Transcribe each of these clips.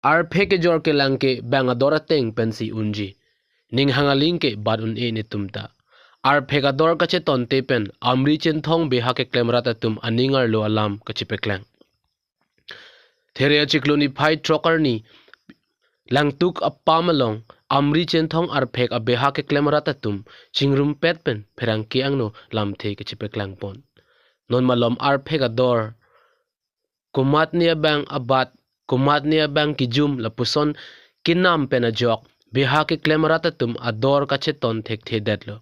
ar pheke jor ke lang ke bang adora teng pensi unji ning hangaling ke bad un e ni tumta ar pheka dor ka che ton te pen amri chen thong be ha ke klemra ta tum aningar lo alam ka che peklang theria chikloni phai trocker ni langtuk apamalong amri chen thong ar phek a be ha ke klemra ta tum chingrum pet pen pherang ki angno lam the ke che peklang pon non malom ar pheka dor kumatnia bang abat kumatnia bang kijum lapuson kinam pena jok biha ke klemrata tum ador ka che ton thek the detlo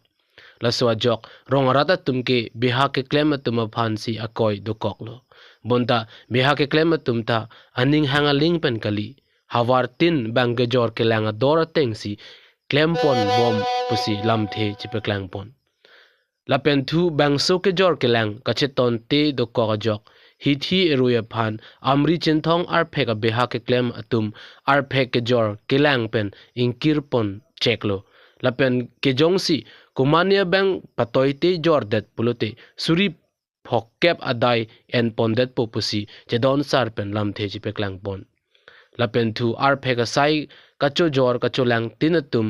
laswa jok rongrata tum ke biha ke klema tum phansi akoi do koklo bonta biha ke klema tum ta aning hanga ling pen kali hawar tin bang ke jor ke langa dor tengsi klempon bom pusi lam the chipe klang pon lapen thu bang so ke jor ke lang ka che ton te do ko jok hithi eruya phan amri chinthong ar phek a beha ke klem atum ar phek ke jor kelang pen inkir pon cheklo lapen ke jongsi kumania bang patoite jor det pulote suri phok kep adai en pondet popusi chedon sar pen lam theji peklang pon lapen thu ar phek a sai kacho jor kacho lang tinatum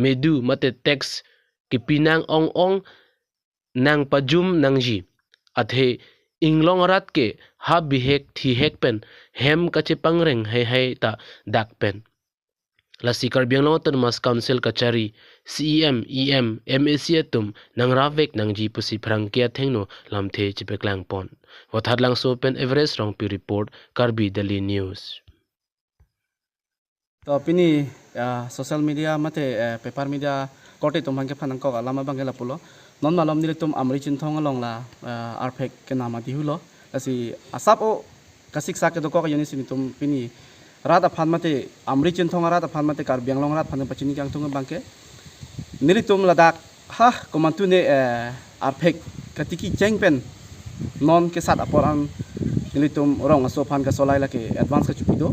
medu mate tax ki pinang ong ong nang pajum nangji athe inglong rat ke ha bihek thi hek pen hem kache pangreng hai ta dak pen la sikar bianglong ton mas council kachari cem mac atum nangra vek nangji pusi phrangkia thengno lamthe chipeklang pon wathadlang so pen everest rong pi report karbi daily news to pini social media mate paper media kote tum bangke phanang ko lama bangke la pulo non malom nile tum amri chin thong along la arphek ke nama di hulo asi asap o kasik sak ke do ko yoni sini tum pini rata phan mate amri chin thong rata phan mate kar bianglong rat phan pachini kang tung bangke nile tum ladak ha komantu ne arphek katiki chengpen non ke sat aporan nile tum rong aso phan ka solai la ke advance ka chupido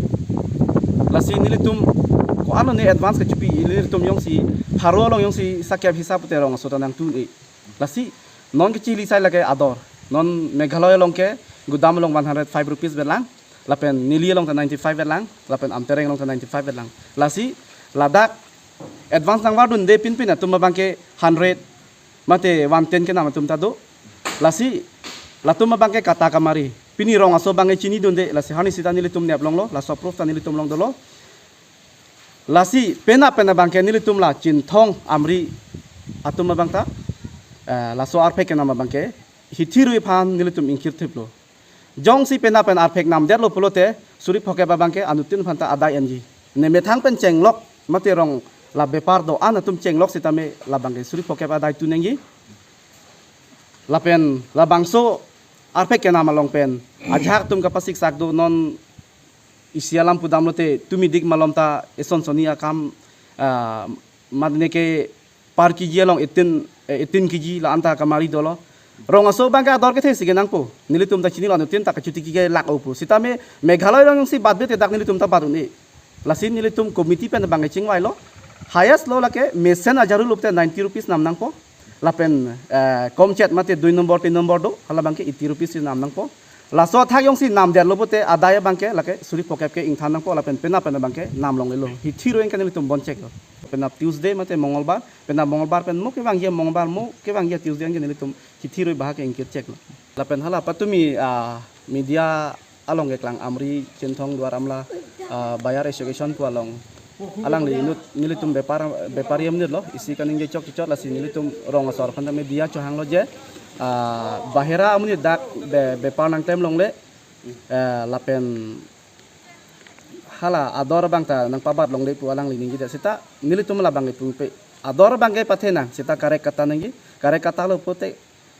lasi nile tum ko ano ne advance ka chupi nile tum yong si haro long yong si sakya hisap te rong aso tanang tu e lasi non ke chili sai lage ador non meghalaya long ke gudam long 105 rupees belang lapen nili long 95 belang lapen amtereng long 95 belang lasi ladak advance nang wadun de pin pin atum bangke 100 mate 110 ke nama tum tado lasi latum bangke kata kamari pini rong aso bangke chini donde lasi hani sita nili tum nep long lo la so proof ta nili tum long dolo lasi pena bangke nili tum la chin thong amri atum bangta la so arphek ke nama bangke hithiru phan nilitum inkir thiplo jong si pena pen arphek nam derlo pulote suri phoke ba bangke anutin phanta adai anji ne methang pen chenglok mate rong la bepar do anatum chenglok sitame la bangke suri phoke ba adai tunengi la pen la bangso arphek ke nama long pen ajhak tum kapasik sak do non isialam pudamlote tumi dik malom ta eson sonia kam madne ke par kiji long 18 kg la anta kamari dolo rong aso bangka dor ke thesi genang po nilitum ta chini la nutin ta kachuti ki lak opo sitame meghalaya rong si badbe te dak nilitum ta barun e lasin nilitum committee pen bangke chingwai lo highest lo lake mesen ajaru lupte 90 rupees nam nang po lapen komchet mate 2 nomor 3 nomor do hala bangke 80 rupees nam nang po laso thak yong si nam der lopote adaya bangke lake suri pokep ke ing thanang po lapen pena bangke nam long le lo hithiro en kanilitum bonchek lo pena Tuesday mate mongolbar pena mongolbar pen mo ke bang ye mongolbar mo ke bang ye Tuesday nge nilitum hithiro bahake ingkir cek lo lapen hala patumi media along ke klang amri chenthong duar amla bayar education ku along alang li nilitum bepariam nit lo isi kaning je chok chok la si nilitum rong asor phanda media cho hang lo je bahera amuni dak bepar nang tem long le lapen hala ador bangta nang pabat long le pu alang li ningi sita nilitum la bang pu pe ador bangge pathena sita kare kata nangi kare kata lo pote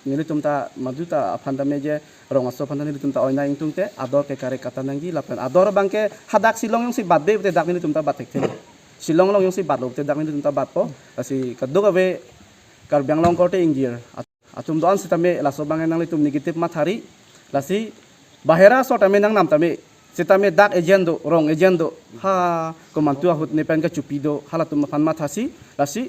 nilitum ta maduta phanda meje rong aso phanda nilitum ta oina ingtung te ador ke kare kata nangi lapen ador bangke hadak silong yung si badbe te dak nilitum ta batek te silong long yung si badlo te dak nilitum ta bat po asi kaduk ave karbyang long kote ingjir atum doan sitame laso bangen nang litum negatif mathari lasi bahera so tame nang nam tame sitame dak agendo rong agendo ha komantua hut ne pen ka chupido hala tum phan mathasi lasi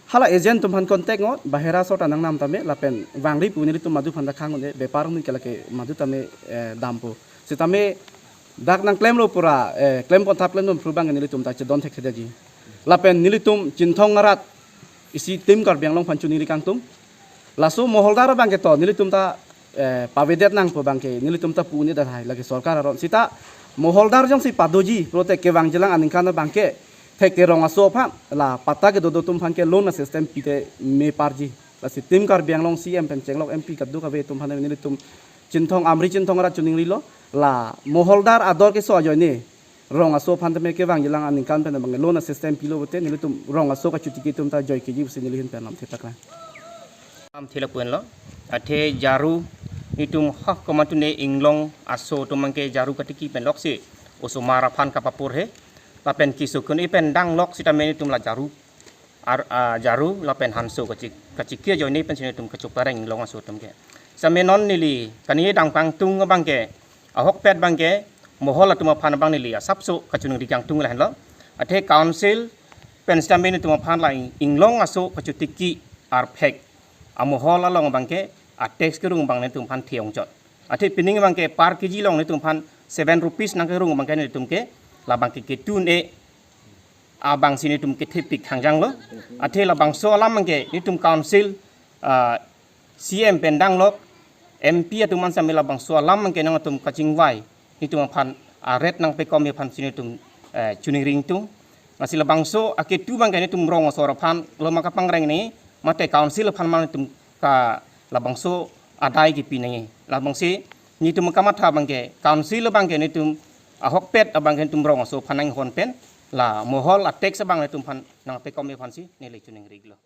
hala agent tum phan contact ngot bahera so tanang nam tame lapen wangri puni litum madu phan da khang ne bepar ni kelake madu tame dampo sitame dak nang claim lo pura claim kon tap claim nom prubang nilitum ta che don thek ji lapen nilitum cinthong ngarat isi tim kar biang long pancu nili kangtum lasu moholdar bang ke to nilitum ta pavedet nang po bang ke nilitum ta pu ni da hai lagi sarkar aron sita moholdar jong si padoji protek ke wang jelang aning kana bang ke thek ke rong aso pha la pata ke do tum phan ke loan system pite me parji la si tim kar biang long cm pen chenglok mp kaddu ka ve tum phan nilitum cinthong amri cinthong ra chuning lilo la moholdar ador ke so ajo ni rong aso phan me ke wang jelang aning kan pen bang loan system pilo bote nilitum rong aso ka chuti ke tum ta joy ke ji si nilihin pen nam thetak la am thila puen lo athe jaru nitum hak komatune inglong aso to mangke jaru katiki pen lok si oso mara phan kapapur he la pen kisu kun ipen dang lok sita me nitum la jaru jaru la pen hanso kacik kia jo ni pen sini tum kacuk pareng inglong aso tum ke samenon nili kani dang pang tung bangke ahok pet bangke mohol atuma phan bang nili sapso kachunung dikang tung la hen lo athe council pen sita me nitum phan la inglong aso kacutiki arpek amohol la long bangke atex ke rung bang ne tum phan thiong chot athe pining bangke par kg long ne tum phan 7 rupees nang ke rung bangke ne tum ke la bangke ke tun e abang sini tum ke thipik hangjang lo athe la bang so lam bangke ni tum council cm pendang lok mp atum man samela bang so lam bangke nang tum kaching wai ni tum phan aret nang pe kom phan sini tum chuning ring tung asila bang so ake tu bangke ni tum rong so ra phan lo maka pangreng ni mate council phan man tum ka labang so adai ki pinangi labang si ni tum kamatha bangke council bangke ni tum ahok pet abangke tum rong so phanang hon pen la mohol atek sa bang ni tum phan nang pe kom phan si ni le chuning riglo